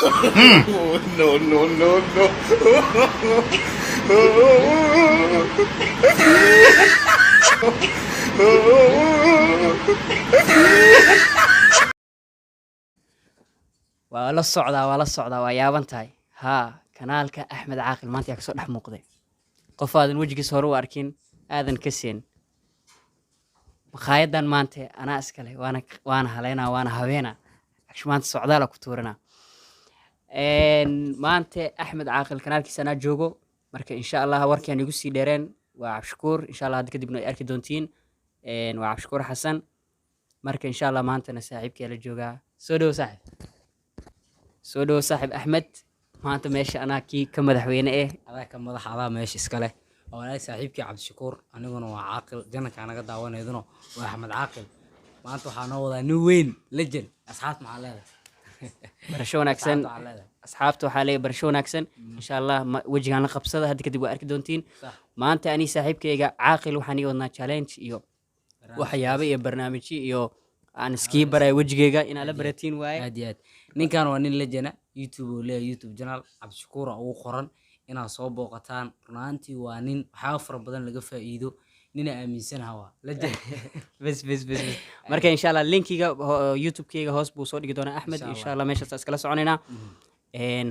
No, no, no, no. waa la socdaa waa yaaban tahay haa kanaalka axmed caaqil maanta yaa kasoo dhex muuqday qof aadan wejigiis hore u arkin aadan ka seen makhaayaddan maanta anaa iskale waana haleynaa waana habeena maanta socdaala ku tuuranaa maanta axmed caaqil kanaalkiisa anaa joogo marka insha allah warkaan igu sii dheereen waa cabshakuur insha allah hadda kadibna ay arki doontiin waa cabshakuur xasan marka insha allah maantana saaxiibkee la joogaa soo dhowo saaxiib axmed maanta meesha anaa kii ka madaxweyne adaa ka madax adaa meesha iska leh oo walaal saaxiibkii cabdishakuur aniguna waa caaqil jananka naga daawanayduna waa axmed caaqil maanta waxaa noo wadaa nin weyn legend asxaabta maxaa leedahay barasho wanaagsan asxaabta waxaa leeyahay barasho wanaagsan insha allah wejigaan la qabsada hadda kadib waa arki doontiin maanta anii saaxiibkayga caaqil waxaan ii wadnaa challenge iyo waxyaabo iyo barnaamijyo iyo aan iskii baraya wejigayga inaa la baratiin waaye aad iyo aad ninkan waa nin legend youtube oo leeyahay youtube channel cabdishakuur ugu qoran inaad soo booqataan runaantii waa nin waxyaabo fara badan laga faa'iido nina aaminsanaha waa legend bes marka insha allah linkiga youtube-kayga hoos buu soo dhigi doonaa axmed insha allah meeshaas iskala soconaynaa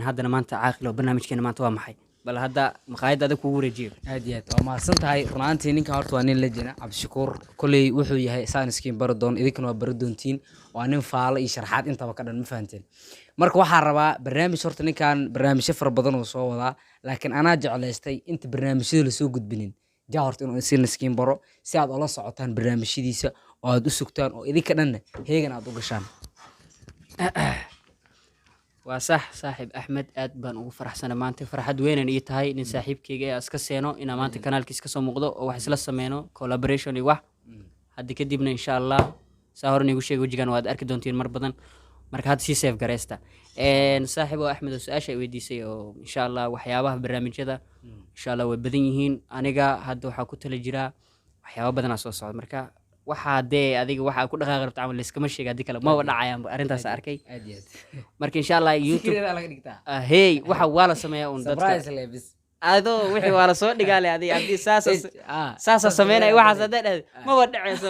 haddana maanta caaqil oo barnaamijkeena maanta waa maxay bal hadda maqaayadda adag kugu wareejiyo aad iyo aad waa mahadsan tahay runaantii ninka horta waa nin legend cabdishakuur kolley wuxuu yahay saan iskiin bari doon idinkana waa bari doontiin waa nin faalo iyo sharxaad intaba ka dhan ma fahanteen marka waxaa rabaa barnaamij horta ninkan barnaamijyo fara badan oo soo wadaa laakiin anaa jeclaystay inta barnaamijyada lasoo gudbinin jaa horta inuu si iskiin baro si aad ula socotaan barnaamijyadiisa oo aad u sugtaan oo idinka dhanna heegan aad u gashaan waa sax saaxiib axmed aad baan ugu faraxsana maanta farxad weynan ii tahay nin saaxiibkayga ee iska seeno inaa maanta kanaalkiis kasoo muuqdo oo wax isla sameyno collaboration iyo wax hadda kadibna insha allah saa hore niigu sheega wejigan waad arki doontiin mar badan marka hadda sii seef gareysta saaxiib oo axmed oo su-aasha ay weydiisay oo insha allah waxyaabaha barnaamijyada insha allah way badan yihiin aniga hadda waxaa ku tala jiraa waxyaaba badanaa soo socda marka waxaa dee adiga waxaa ku dhaqaaqi rabta camal layskama sheega haddii kale maba dhacayaanba arrintaas arkay aad iyo aad marka insha allah youtube fikirada laga dhigtaa hey waxa waa la sameeyaa un dadka surprise levis adoo wixii waa la soo dhigaale adiga haddii saasa sameynaya waxaas hadday dhahday maba dhacayso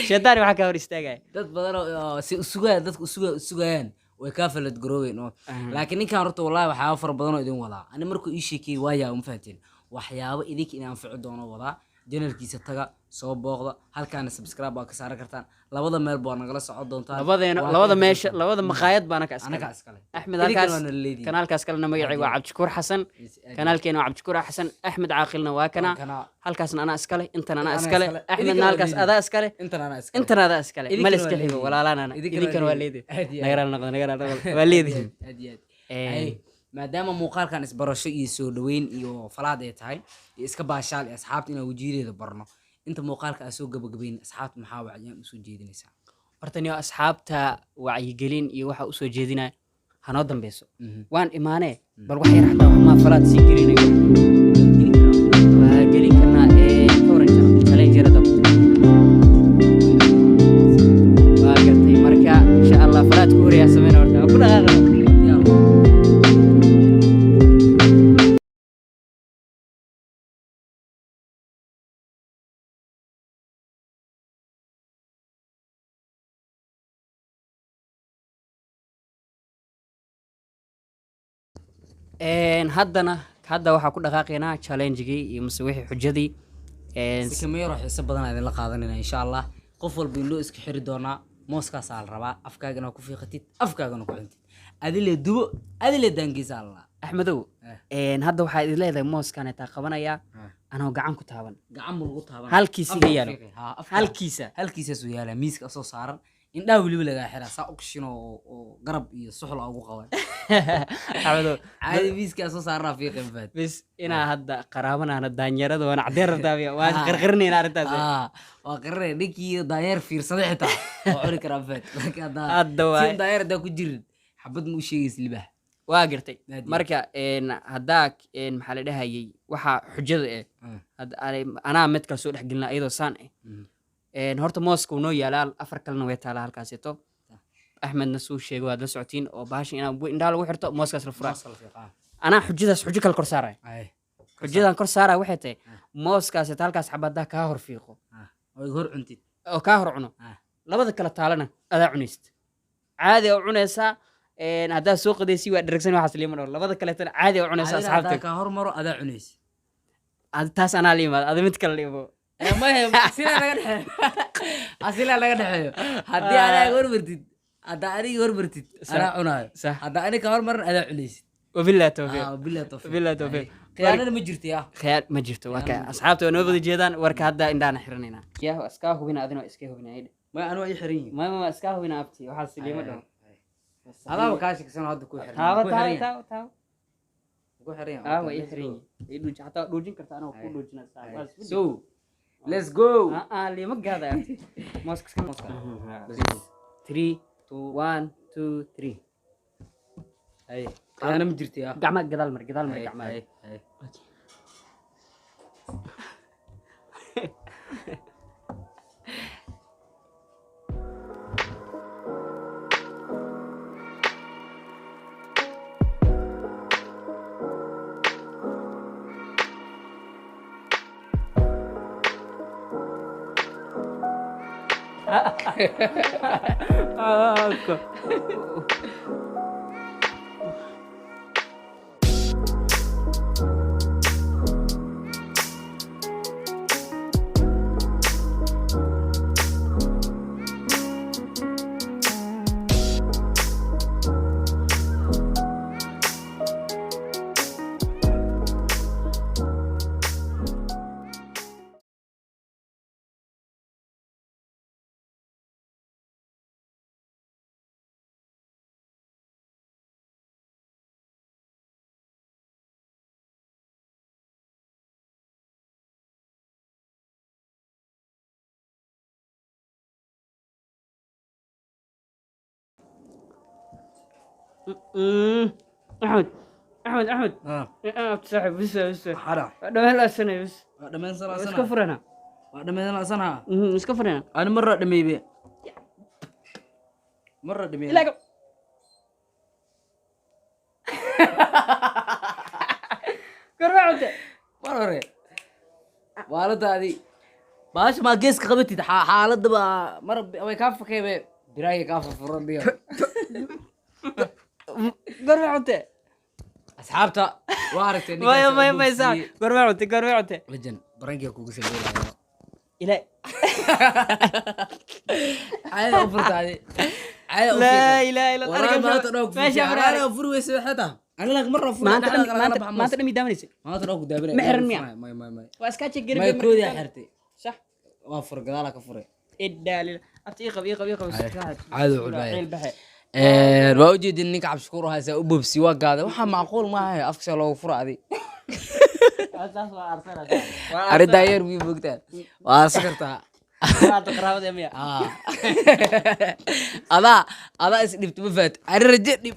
shaydaani waxaa kaa hor istaagaya dad badan oo si usugayaan dadka usugayaan way kaa falad garoobeen oo laakiin ninkan horta wallahi waxyaabo fara badan oo idin wadaa ani markuu ii sheekiyey waayaa uma fahanteen waxyaabo idinka inaan anfici doono wadaa janalkiisa taga soo booqda halkaana subscribe baa ka saaran kartaan labada meel baa nagala socon doontaan labada meesha labada maqaayad baa anaka anaga iskale axmed Idinkana halkaas waa nala leedihiin. kanaalkaas kalena magacayga waa cabdishakuur xasan kanaalkeena waa cabdishakuur xasan axmed caaqilna waa kana halkaasna anaa iskale intan anaa Anaa iskale iskale. axmedna Idinkana waa halkaas leedihiin. adaa iskale intan ana iskale intan adaa iskale Idinkana mala waa iska xigo leedihiin. walaalaanana Idinkana idinkana waa waa leedihin aad iyo aad. nagaraal noqdo waa leedihin aad iyo aad Ay, maadaama muuqaalkan isbarasho iyo soo dhaweyn iyo falaad ay tahay iyo iska baashaal iyo asxaabta inaan wajiyadeeda barno inta muuqaalka aan soo gabagabayn asxaabta maxaa wacyaan usoo jeedinaysaa horta niyo asxaabta wacyigelin iyo waxa usoo jeedinaya hanoo dambeyso waan imaanee bal wax yar xataa waxmaa falaad sii gelinayo waa gelin karnaa ka waran challengerada waa gartay marka insha allah falaad ku horeeyaa sameyna horta waa ku dhaqaaqana hadda waxaa ku dhaqaaqaynaa challengegii iyo mase wixii xujadii si kameero xiiso badan aan idinla qaadanayna insha allah qof walba in loo iska xiri doonaa mooskaasaa la rabaa afkaagana ku fiiqatid afkaagana ku cuntid adile dubo adile daangiisa alla axmedow hadda waxaa idin leedahay mooskan taa qabanayaa anoo gacan ku taaban gacan buu lagu taaban halkiisa iga yaalo halkiisa halkiisaasuu yaalaa miiska soo saaran indhaha weliba lagaa xiraa saa ukshin oo garab iyo suxla ugu qaban axmedow caadi miiskaa soo saaranaa fiiqan faad bis inaa hadda qaraabanaana daanyarada waana caddeyn rabtaabiya waan qarqarinayna arrintaas waa qarinaya ninkii daanyeer fiirsaday xitaa waa cuni karaa faad laakiin Hadda waay. si daanyeer haddaa ku jirin xabad ma u sheegaysa libaax waa gartay Naadi. marka haddaa maxaa la dhahayay waxaa xujada anaa mid kale soo dhex gelina iyadoo saan horta mooska noo yaalaa afar kalena way taalaa halkaaseeto axmedna suu sheegay waad la socotiin oo bahasha inaa indhaha lagu xirto mooskaas la furaa anaa xujadaas xujo kale kor saaraya xujadan kor saaraya waxay tahay mooskaas halkaas xabadaa kaa hor fiiqo hor cuntid oo kaa hor cuno labada kala taalana adaa cunaysid caadi oo cunaysaa haddaa soo qadaysi waa dheragsan waxaas liima dhowr labada kaleetana caadi oo cunaysaa asxaabta kaa hormaro adaa cunaysid taas anaa la yimaado ada mid kale la imo asila laga dhexeeyo haddii adaa hormartid haddaa adiga hormartid anaa cunaayo haddaa aniga hormaran adaa cunaysid wabillahi tawfiiq billahi tawfiiq wabillahi tawfiiq khiyaanana ma jirto yaa khiyaar ma jirto waa ka asxaabta waa noo wada jeedaan warka hadda indhaana xiranaynaa yaa iskaa hubina adina iska hubinaa ma anuu ay xiran yihiin ma iskaa hubina abti waxaas liima dhow adaaba kaa shaksan hadda ku xiran taaba taaba taaba ku xiran way xiran yihiin hataa dhuujin karta anoo ku dhuujinaa so let's go liima gaada abti mooska 3 2 1 2 3 ay khiyaana ma jirto yaa gacma gadaal mar gacma أحمد أنا بتصاحب بس حرام دمين لا سنة بس دمين سنة بس كفرنا دمين سنة بس كفرنا أنا مرة دمي بي مرة دمي لا كربعته مرة والد هذه باش ما قيس قبتي حالة دبا مرة أبي كافة كيف براي كافة فرن بيهم كربعته أصحابته وارك ما يسا كربعته لجن برنجي أكو قصة إلى عايز أفرط هذه لا إله إلا الله ما تروق ماشي أنا أفر ويسوي حتى أنا لك مرة أفر ما تنمي دامنيس ما تروق دابني محرن ميا ما واسكاتش ما قريب يكون يا حرتي صح وافر قالك أفر الدليل أبتي يقب عادي البحر وأوجد إنك عم شكور هذا أبو بسواق هذا وح معقول ما هي أفشل لو فرع هذه أريد داير بي بقتها وأسكرتها هذا اسلبت بفات الرجل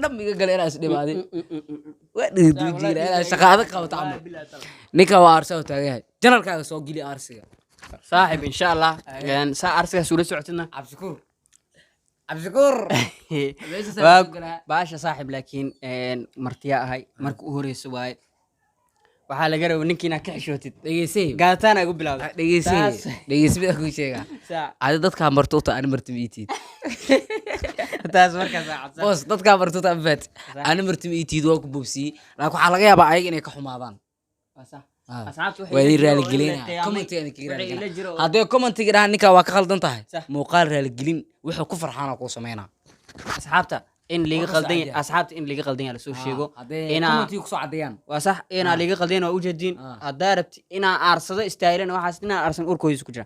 لم يقال أنا اسلب هذه وين تجي أنا شغالك أو تعمل نيكا وارسه تاجي جنرال كذا سوق لي أرسيه صاحب إن شاء الله يعني سا أرسيه سولة سعتنا عبد شكور باشا صاحب لكن مرتيا هاي مركو هوري سواي waxaa laga rabaa ninkiina ka xishootid dhageysay gaataana ugu bilowday dhageysay ku sheega aad dadka martuuta aan martimiitid taas markaa saacad boos dadka martuuta abad aan martimiitid waa ku bubsi laakiin waxa laga yaabaa ayaga inay ka xumaadaan asxaabtu waxay raali gelinaa comment aan ka raali haddii comment gira ninka waa ka khaldan tahay muuqaal raali gelin wuxuu ku farxana ku sameeyna asxaabta in liga qaldan asxaabta in liga qaldan la soo sheego ina comment ku soo cadeeyaan waa sax ina liga qaldan oo u jeedin hadaa rabti ina aarsado istaayilan waxaas ina aarsan urkooyis ku jira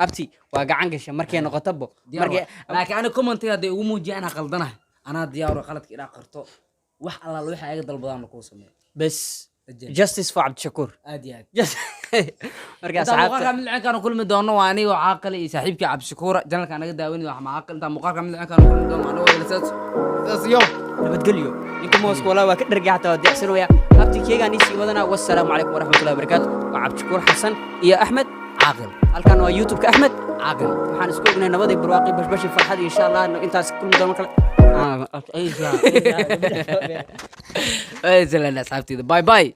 abti waa gacan gasha markay noqotabo markay laakiin ana comment haday ugu muujiyo ana qaldanahay ana diyaar qaladka ila qarto wax alla waxa ayaga dalbadaan ku sameeyo bas justice for Abd Shakur marka asxaabta kamil aan kulmi doono waa aniga caaqil iyo saaxiibkii Abd Shakur janalka anaga daawani wax maaqil inta muuqaal kamil aan kulmi doono aniga walaasas yo nabadgelyo ninka mooska wala waa ka dhargay xataa deeqsanaya abti keegan isi wadana wassalamu alaykum wa rahmatullahi wa barakatuh wa Abd Shakur Xasan iyo Ahmed caaqil halkan waa youtube-ka axmed caaqil waxaan isku ognay nabadii barwaaqi bashbashi farxad insha allah intaas kulmi doono kale asxaabteyda bye bye